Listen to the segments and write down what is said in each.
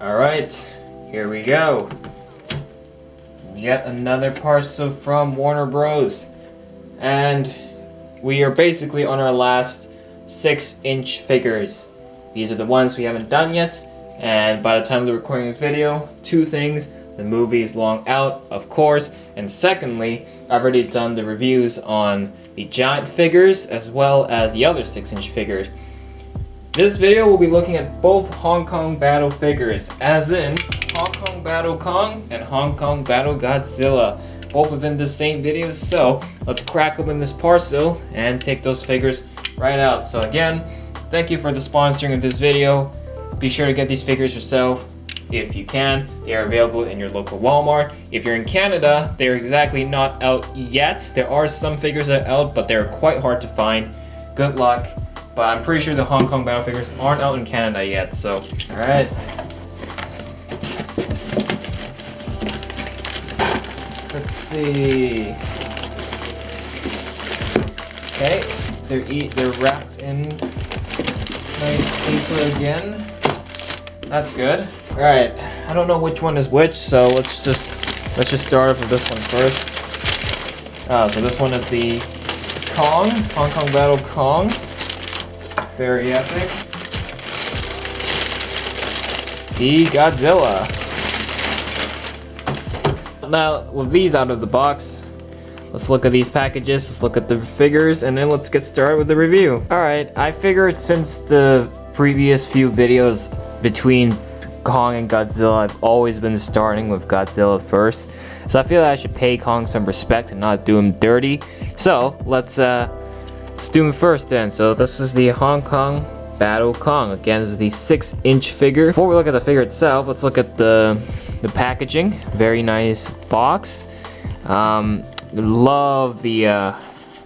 Alright, here we go. Yet another parcel from Warner Bros. And we are basically on our last 6-inch figures. These are the ones we haven't done yet. And by the time of recording this video, two things. The movie is long out, of course. And secondly, I've already done the reviews on the giant figures as well as the other 6-inch figures. This video will be looking at both Hong Kong Battle figures, as in Hong Kong Battle Kong and Hong Kong Battle Godzilla, both within the same video. So let's crack open this parcel and take those figures right out. So again, thank you for the sponsoring of this video. Be sure to get these figures yourself if you can. They are available in your local Walmart. If you're in Canada, they're exactly not out yet. There are some figures that are out, but they're quite hard to find. Good luck. But I'm pretty sure the Hong Kong Battle figures aren't out in Canada yet, so alright. Let's see. Okay, they're wrapped in nice paper again. That's good. Alright, I don't know which one is which, so let's just start off with this one first. So this one is the Kong, Hong Kong Battle Kong. Very epic. The Godzilla. Now, with these out of the box, let's look at these packages, let's look at the figures, and then let's get started with the review. Alright, I figured since the previous few videos between Kong and Godzilla, I've always been starting with Godzilla first. So I feel that I should pay Kong some respect and not do him dirty. So, let's do him first then. So this is the Hong Kong Battle Kong. Again, this is the 6-inch figure. Before we look at the figure itself, let's look at the packaging. Very nice box. Love the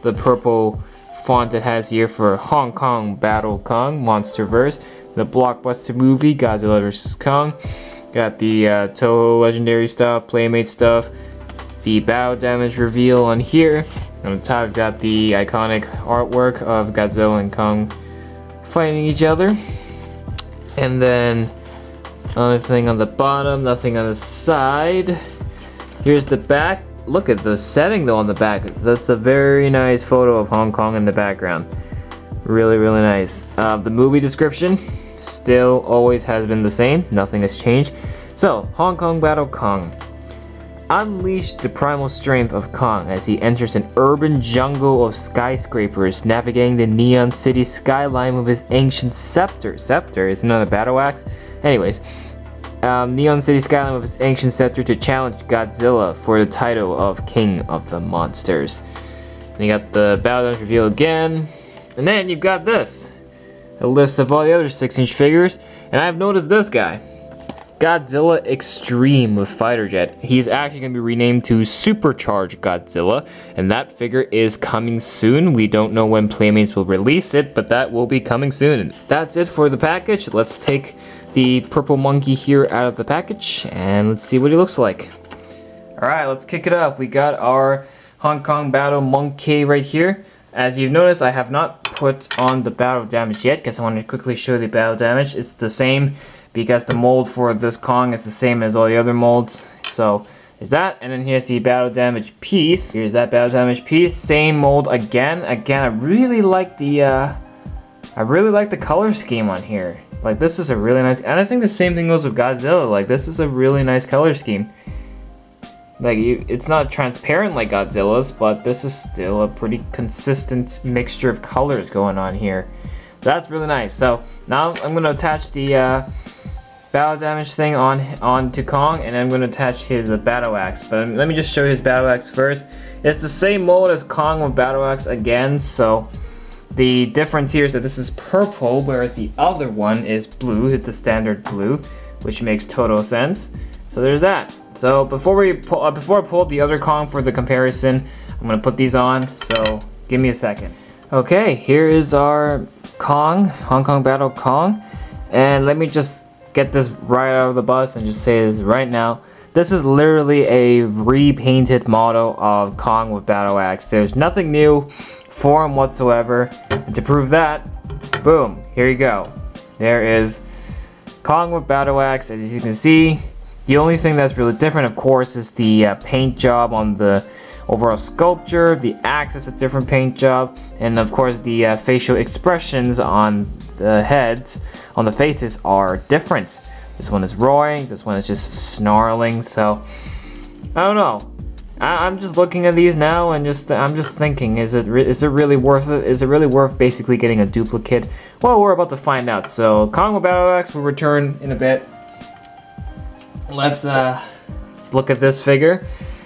purple font it has here for Hong Kong Battle Kong Monsterverse. The blockbuster movie Godzilla vs. Kong. Got the Toho legendary stuff, Playmates stuff. The battle damage reveal on here. On the top, we've got the iconic artwork of Godzilla and Kong fighting each other. And then, another thing on the bottom, nothing on the side. Here's the back. Look at the setting though on the back. That's a very nice photo of Hong Kong in the background. Really, really nice. The movie description still always has been the same. Nothing has changed. So, Hong Kong Battle Kong. Unleash the primal strength of Kong as he enters an urban jungle of skyscrapers, navigating the neon city skyline with his ancient scepter. Scepter? Isn't that a battle axe? Anyways, neon city skyline with his ancient scepter to challenge Godzilla for the title of King of the Monsters. And you got the battle damage reveal again. And then you've got this. A list of all the other 6-inch figures. And I've noticed this guy. Godzilla Extreme with fighter jet. He's actually going to be renamed to Supercharged Godzilla, and that figure is coming soon. We don't know when Playmates will release it, but that will be coming soon. That's it for the package. Let's take the purple monkey here out of the package, and let's see what he looks like. Alright, let's kick it off. We got our Hong Kong Battle Monkey right here. As you've noticed, I have not put on the battle damage yet, because I want to quickly show the battle damage. It's the same, because the mold for this Kong is the same as all the other molds. So there's that, and then here's the battle damage piece. Here's that battle damage piece, same mold again. I really like the color scheme on here. Like, this is a really nice, and I think the same thing goes with Godzilla. Like, this is a really nice color scheme. Like, it's not transparent like Godzilla's, but this is still a pretty consistent mixture of colors going on here. That's really nice. So now I'm going to attach the battle damage thing onto Kong, and I'm going to attach his battle axe. But let me just show you his battle axe first. It's the same mold as Kong with battle axe again, so the difference here is that this is purple, whereas the other one is blue. It's the standard blue, which makes total sense. So there's that. So before I pull up the other Kong for the comparison, I'm going to put these on, so give me a second. Okay, here is our Kong, Hong Kong Battle Kong, and let me just get this right out of the bus and just say this right now. This is literally a repainted model of Kong with battle axe. There's nothing new for him whatsoever. And to prove that, boom, here you go. There is Kong with battle axe, as you can see. The only thing that's really different, of course, is the paint job on the overall sculpture. The axe is a different paint job, and of course the facial expressions on the heads, on the faces, are different. This one is roaring, this one is just snarling. So I don't know. I'm just looking at these now and I'm just thinking, is it really worth it? Is it really worth basically getting a duplicate? Well, we're about to find out. So Kong with battle axe will return in a bit. Let's look at this figure.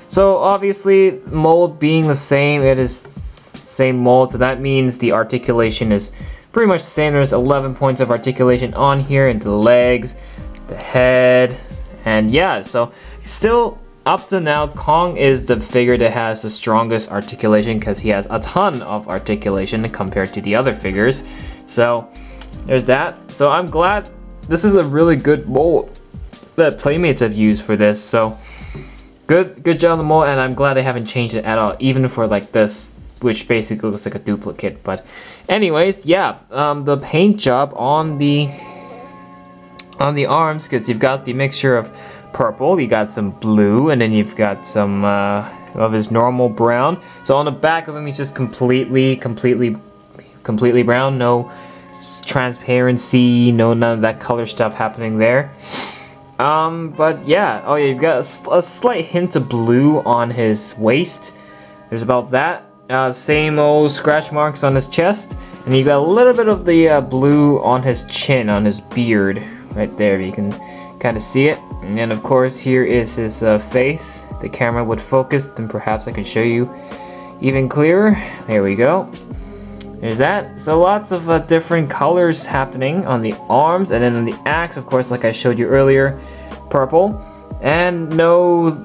So obviously, mold being the same, it is same mold, so that means the articulation is pretty much the same. There's 11 points of articulation on here, in the legs, the head, and yeah, so still up to now, Kong is the figure that has the strongest articulation because he has a ton of articulation compared to the other figures. So there's that. So I'm glad this is a really good mold that Playmates have used for this. So good job on the mold, and I'm glad they haven't changed it at all, even for like this, which basically looks like a duplicate. But anyways, yeah, the paint job on the arms, because you've got the mixture of purple, you got some blue, and then you've got some of his normal brown. So on the back of him, he's just completely brown. No transparency, none of that color stuff happening there. But yeah, oh yeah, you've got a slight hint of blue on his waist. There's about that. Same old scratch marks on his chest, and you got a little bit of the blue on his chin, on his beard, right there. You can kind of see it. And then of course here is his face. The camera would focus, then perhaps I can show you even clearer. There we go. There's that. So lots of different colors happening on the arms, and then on the axe, of course, like I showed you earlier, purple, and no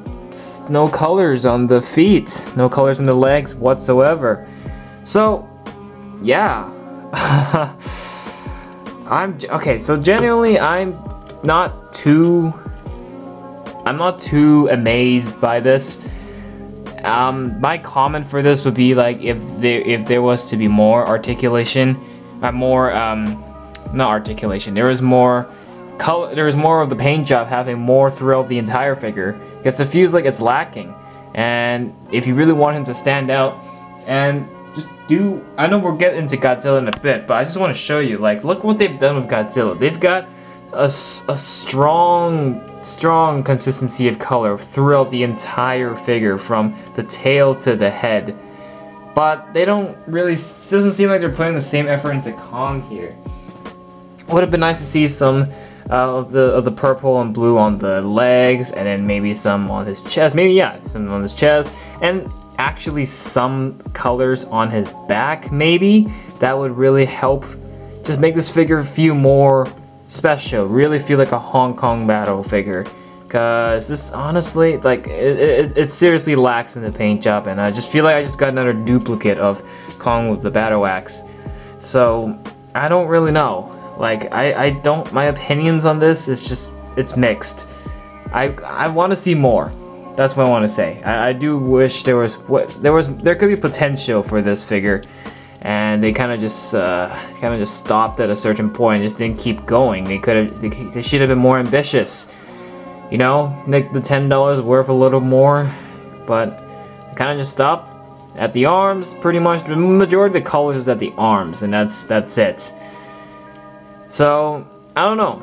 colors on the feet, no colors on the legs whatsoever. So yeah, okay. So genuinely, I'm not too amazed by this. My comment for this would be like, if there was to be more articulation, not articulation, there was more color, there was more of the paint job having more throughout the entire figure, because it feels like it's lacking. And if you really want him to stand out, and just do, I know we'll get into Godzilla in a bit, but I just want to show you, like, look what they've done with Godzilla. They've got a strong consistency of color throughout the entire figure, from the tail to the head. But they don't really, it doesn't seem like they're putting the same effort into Kong here. Would have been nice to see some of the purple and blue on the legs, and then maybe some on his chest. Maybe, yeah, some on his chest, and actually some colors on his back. Maybe that would really help just make this figure feel more special, really feel like a Hong Kong battle figure. Cause this, honestly, like, it seriously lacks in the paint job, and I just feel like I just got another duplicate of Kong with the battle axe. So I don't really know. Like, my opinions on this is just, it's mixed. I want to see more. That's what I want to say. I do wish there could be potential for this figure, and they kind of just stopped at a certain point and just didn't keep going. They should have been more ambitious. You know, make the $10 worth a little more, but kind of just stopped at the arms. Pretty much the majority of the colors is at the arms, and that's it. So I don't know.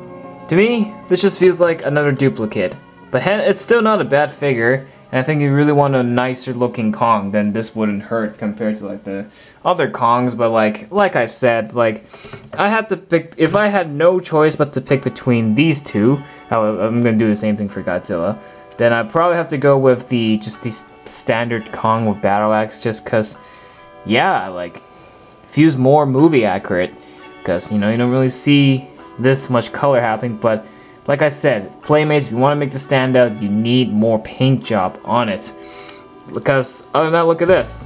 To me, this just feels like another duplicate. But it's still not a bad figure, and I think you really want a nicer looking Kong, then this wouldn't hurt compared to like the other Kongs. But like I've said, like, I had to pick, if I had no choice but to pick between these two, I'm gonna do the same thing for Godzilla, then I'd probably have to go with the standard Kong with battle axe, just cause, yeah, like, feels more movie accurate, because, you know, you don't really see this much color happening. But like I said, Playmates, if you want to make the stand out, you need more paint job on it. Because other than that, look at this.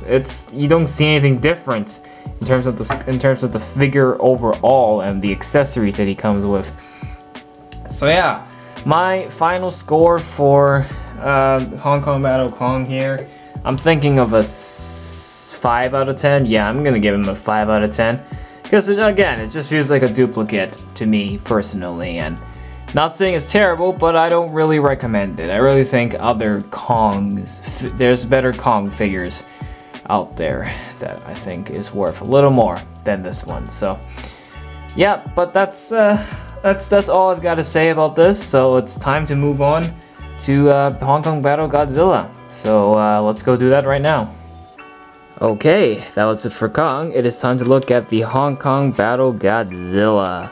You don't see anything different in terms of the figure overall and the accessories that he comes with. So yeah, my final score for Hong Kong Battle Kong here, I'm thinking of a 5 out of 10. Yeah, I'm gonna give him a 5 out of 10. Because again, it just feels like a duplicate to me personally, and Not saying it's terrible, but I don't really recommend it. I really think other Kongs, there's better Kong figures out there that I think is worth a little more than this one. So yeah, but that's all I've got to say about this. So it's time to move on to Hong Kong Battle Godzilla. So let's go do that right now. Okay, that was it for Kong. It is time to look at the Hong Kong Battle Godzilla.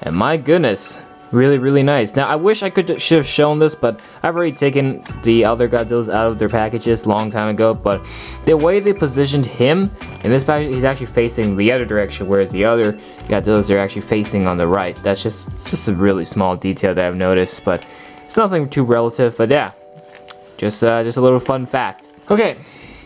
And my goodness, really nice. Now I wish I should have shown this, but I've already taken the other Godzillas out of their packages long time ago. But the way they positioned him in this package, he's actually facing the other direction, whereas the other Godzillas are actually facing on the right. That's just a really small detail that I've noticed, but it's nothing too relative. But yeah, just a little fun fact. Okay,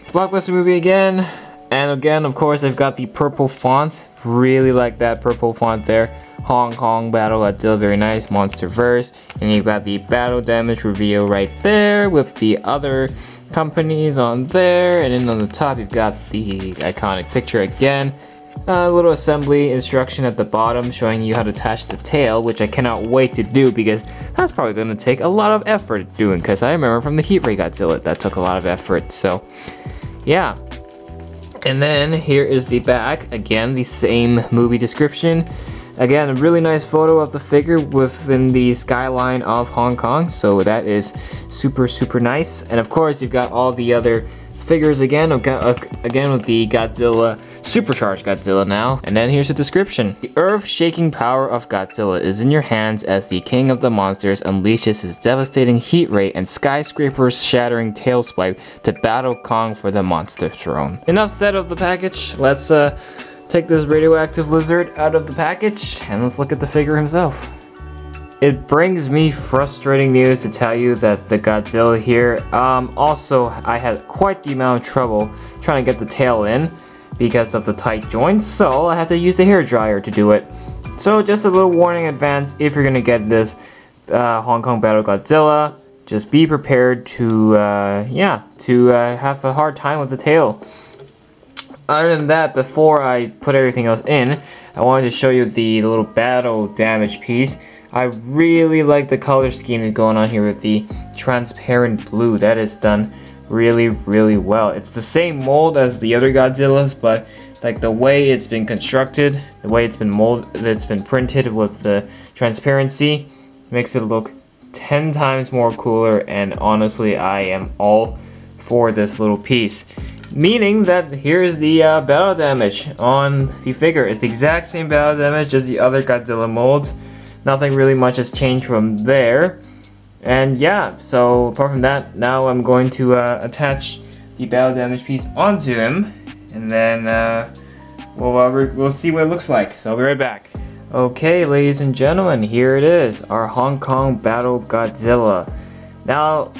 blockbuster movie again, and again, of course, I've got the purple font. Really like that purple font there. Hong Kong Battle Godzilla, very nice. Monsterverse, and you've got the battle damage reveal right there with the other companies on there, and then on the top you've got the iconic picture again. A little assembly instruction at the bottom showing you how to attach the tail, which I cannot wait to do because that's probably going to take a lot of effort doing, because I remember from the Ray Godzilla that took a lot of effort. So yeah, and then here is the back. Again, the same movie description. Again, a really nice photo of the figure within the skyline of Hong Kong, so that is super nice. And of course, you've got all the other figures again with the Godzilla, supercharged Godzilla now. And then here's the description. The earth-shaking power of Godzilla is in your hands as the king of the monsters unleashes his devastating heat ray and skyscraper-shattering tail swipe to battle Kong for the monster throne. Enough said of the package. Let's take this radioactive lizard out of the package and let's look at the figure himself. It brings me frustrating news to tell you that the Godzilla here, also I had quite the amount of trouble trying to get the tail in because of the tight joints, so I had to use a hairdryer to do it. So just a little warning in advance, if you're gonna get this Hong Kong Battle Godzilla, just be prepared to have a hard time with the tail. Other than that, before I put everything else in, I wanted to show you the little battle damage piece. I really like the color scheme that's going on here with the transparent blue. That is done really well. It's the same mold as the other Godzillas, but like the way it's been constructed, the way it's been molded, it's been printed with the transparency, makes it look 10 times more cooler, and honestly, I am all for this little piece. Meaning that here's the battle damage on the figure. It's the exact same battle damage as the other Godzilla molds. Nothing really much has changed from there. And yeah, so apart from that, now I'm going to attach the battle damage piece onto him, and then we'll see what it looks like. So I'll be right back. Okay, ladies and gentlemen, here it is, our Hong Kong Battle Godzilla. Now,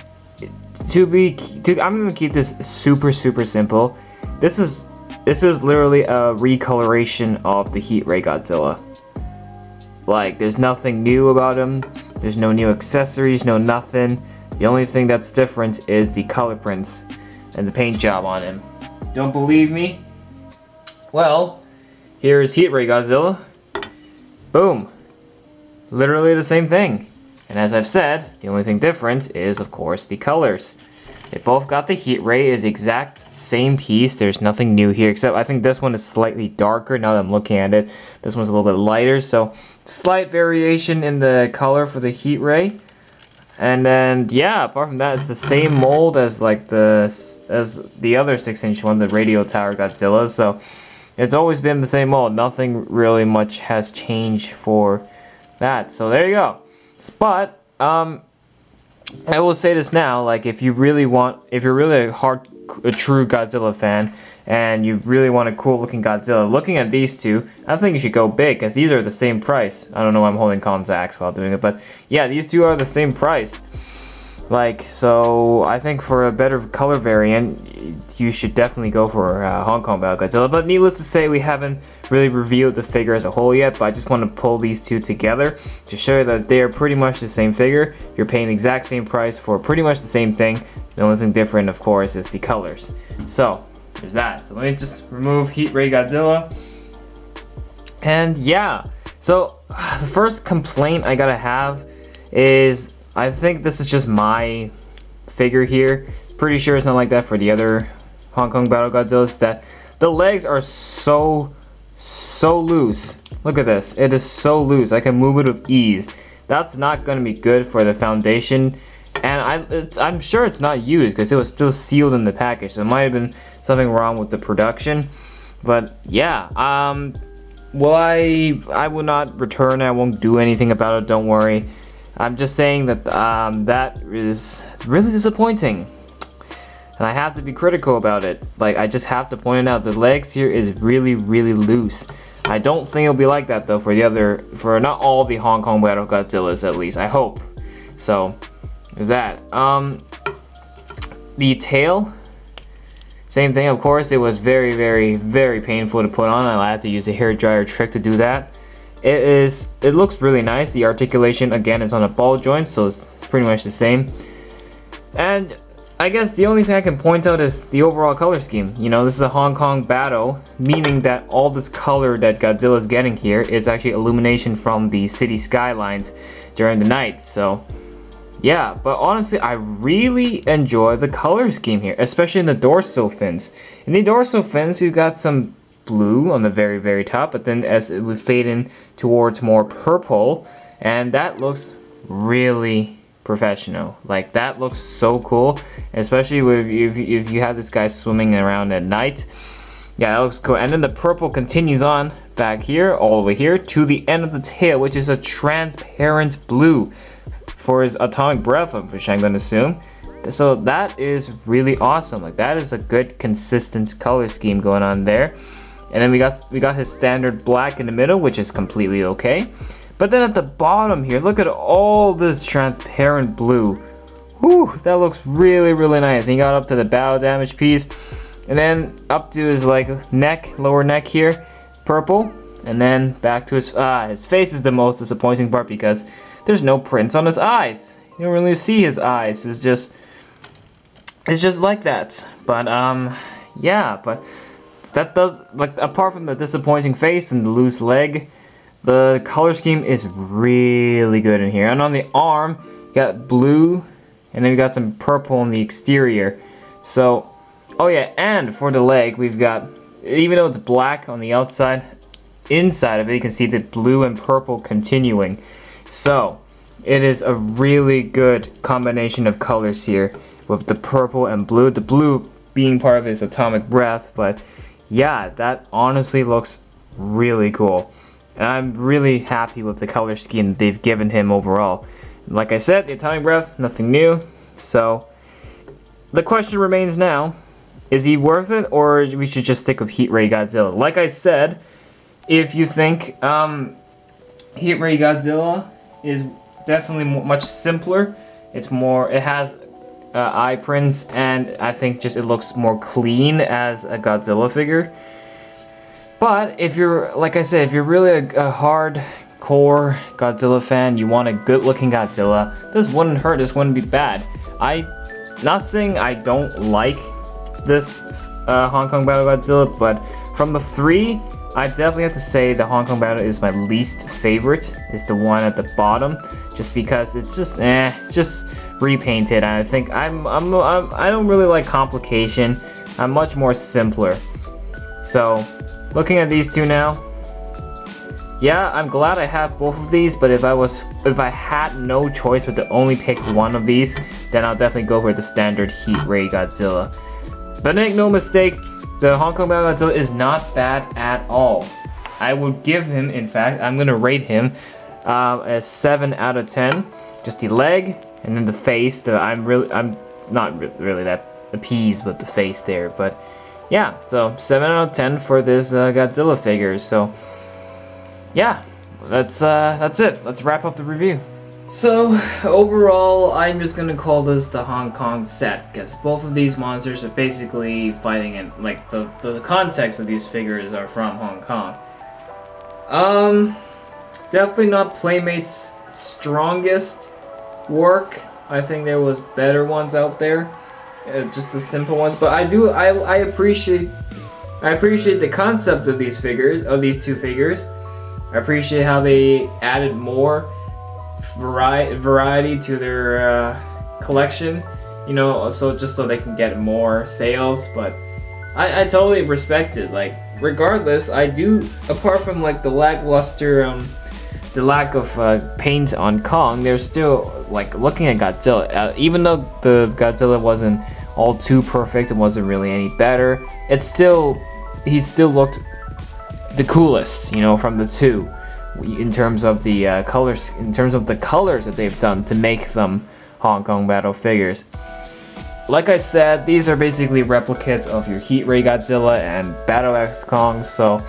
I'm gonna keep this super simple. This is literally a recoloration of the Heat Ray Godzilla. Like, there's nothing new about him. There's no new accessories, no nothing. The only thing that's different is the color prints and the paint job on him. Don't believe me? Well, here's Heat Ray Godzilla. Boom. Literally the same thing. And as I've said, the only thing different is, of course, the colors. They both got the heat ray, is exact same piece. There's nothing new here, except I think this one is slightly darker now that I'm looking at it. This one's a little bit lighter, so slight variation in the color for the heat ray. And then, yeah, apart from that, it's the same mold as like the other 6-inch one, the Radio Tower Godzilla. So it's always been the same mold. Nothing really much has changed for that. So there you go. But I will say this now, like if you're really a true Godzilla fan and you really want a cool looking Godzilla, looking at these two, I think you should go big because these are the same price. I don't know why I'm holding Colin's axe while doing it, but yeah, these two are the same price. Like, so I think for a better color variant, you should definitely go for Hong Kong Battle Godzilla. But needless to say, we haven't really revealed the figure as a whole yet, but I just want to pull these two together to show you that they are pretty much the same figure. You're paying the exact same price for pretty much the same thing. The only thing different, of course, is the colors. So, there's that. So let me just remove Heat Ray Godzilla. And yeah, so the first complaint I gotta have is I think this is just my figure here. Pretty sure it's not like that for the other Hong Kong Battle Godzillas, that the legs are so loose. Look at this. It is so loose. I can move it with ease. That's not going to be good for the foundation. And I'm sure it's not used because it was still sealed in the package. So it might have been something wrong with the production. But yeah, well, I will not return it. I won't do anything about it. Don't worry. I'm just saying that that is really disappointing. And I have to be critical about it. Like, I just have to point it out. The legs here is really loose. I don't think it'll be like that though for not all the Hong Kong Battle Godzillas, at least. I hope. So, there's that. The tail, same thing, of course. It was very painful to put on. I had to use a hair dryer trick to do that. It looks really nice. The articulation, again, is on a ball joint, so it's pretty much the same. And I guess the only thing I can point out is the overall color scheme. You know, this is a Hong Kong battle, meaning that all this color that Godzilla is getting here is actually illumination from the city skylines during the night. So yeah, but honestly, I really enjoy the color scheme here, especially in the dorsal fins. In the dorsal fins, we've got some blue on the very top, but then as it would fade in towards more purple, and that looks really professional. Like, that looks so cool, especially if you have this guy swimming around at night. Yeah, that looks cool. And then the purple continues on back here, all the way here to the end of the tail, which is a transparent blue for his atomic breath, which I'm going to assume. So that is really awesome. Like, that is a good consistent color scheme going on there. And then we got his standard black in the middle, which is completely okay. But then at the bottom here, look at all this transparent blue. Whew, that looks really nice. And he got up to the battle damage piece, and then up to his like neck, lower neck here, purple, and then back to his face is the most disappointing part because there's no prints on his eyes. You don't really see his eyes. It's just like that. But yeah, but that does, like, apart from the disappointing face and the loose leg, the color scheme is really good in here. And on the arm, you got blue, and then we got some purple on the exterior. So, oh yeah, and for the leg, we've got, even though it's black on the outside, inside of it, you can see the blue and purple continuing. So, it is a really good combination of colors here with the purple and blue. The blue being part of his atomic breath, but yeah, that honestly looks really cool. And I'm really happy with the color scheme they've given him overall. Like I said, the atomic breath, nothing new. So, the question remains now, is he worth it, or we should just stick with Heat Ray Godzilla? Like I said, if you think Heat Ray Godzilla is definitely much simpler, it has eye prints, and I think just it looks more clean as a Godzilla figure. But if you're, like I said, if you're really a hardcore Godzilla fan, you want a good looking Godzilla, this wouldn't hurt, this wouldn't be bad. Not saying I don't like this Hong Kong Battle Godzilla, but from the three, I definitely have to say the Hong Kong Battle is my least favorite. It's the one at the bottom, just because it's just repainted. And I think I don't really like complication. I'm much more simpler. So, looking at these two now, yeah, I'm glad I have both of these, but if I had no choice but to only pick one of these, then I'll definitely go for the standard Heat Ray Godzilla. But make no mistake, the Hong Kong Battle Godzilla is not bad at all. I would give him, in fact, I'm gonna rate him a 7 out of 10. Just the leg, and then the face, I'm not really that appeased with the face there, but yeah, so 7 out of 10 for this Godzilla figure. So yeah, that's it. Let's wrap up the review. So overall, I'm just gonna call this the Hong Kong set, because both of these monsters are basically fighting in, like, the context of these figures are from Hong Kong. Definitely not Playmates' strongest work. I think there was better ones out there, just the simple ones. But I appreciate the concept of these figures, of these two figures. I appreciate how they added more variety to their collection, you know, so just so they can get more sales. But I totally respect it. Like, regardless, I do, apart from like the lackluster the lack of paint on Kong, they're still like looking at Godzilla. Even though the Godzilla wasn't all too perfect, it wasn't really any better. He still looked the coolest, you know, from the two, in terms of the colors, in terms of the colors that they've done to make them Hong Kong battle figures. Like I said, these are basically replicates of your Heat Ray Godzilla and Battle X Kong. So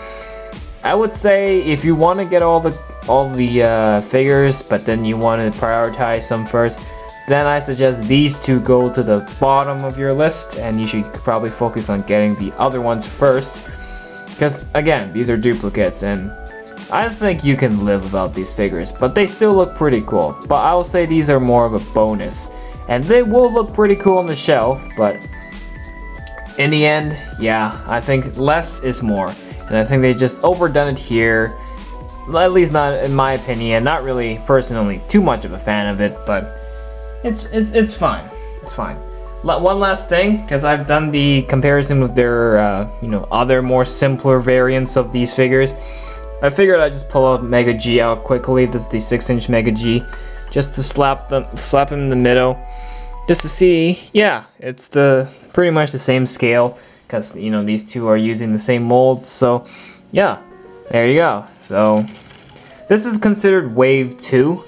I would say if you want to get all the figures, but then you want to prioritize some first, then I suggest these two go to the bottom of your list, and you should probably focus on getting the other ones first, because again, these are duplicates, and I think you can live without these figures, but they still look pretty cool. But I will say these are more of a bonus, and they will look pretty cool on the shelf, but in the end, yeah, I think less is more, and I think they just overdone it here. At least not in my opinion. Not really personally too much of a fan of it, but it's fine. It's fine. One last thing, because I've done the comparison with their you know, other more simpler variants of these figures. I figured I'd just pull out Mega G out quickly. This is the 6-inch Mega G, just to slap him in the middle, just to see. Yeah, it's pretty much the same scale, because you know these two are using the same mold. So yeah, there you go. So this is considered wave 2.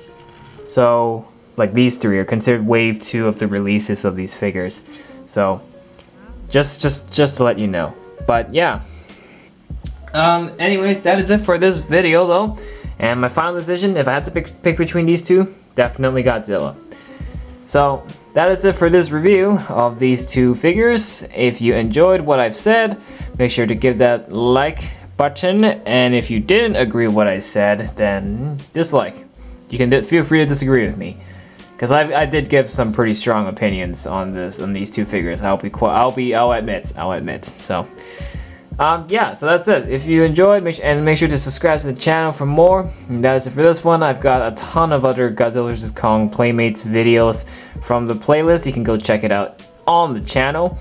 So like these three are considered wave 2 of the releases of these figures. So just to let you know. But yeah. Anyways, that is it for this video though. And my final decision, if I had to pick between these two, definitely Godzilla. So that is it for this review of these two figures. If you enjoyed what I've said, make sure to give that like button, and if you didn't agree with what I said, then dislike. You can feel free to disagree with me, because I did give some pretty strong opinions on these two figures. I'll admit. So yeah, so that's it. If you enjoyed, make sure to subscribe to the channel for more. And that is it for this one. I've got a ton of other Godzilla vs. Kong Playmates videos from the playlist. You can go check it out on the channel.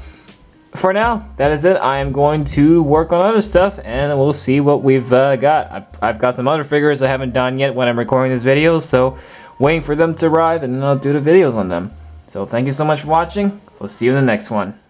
For now, that is it. I am going to work on other stuff, and we'll see what we've got. I've got some other figures I haven't done yet when I'm recording this video, so waiting for them to arrive, and then I'll do the videos on them. So thank you so much for watching. We'll see you in the next one.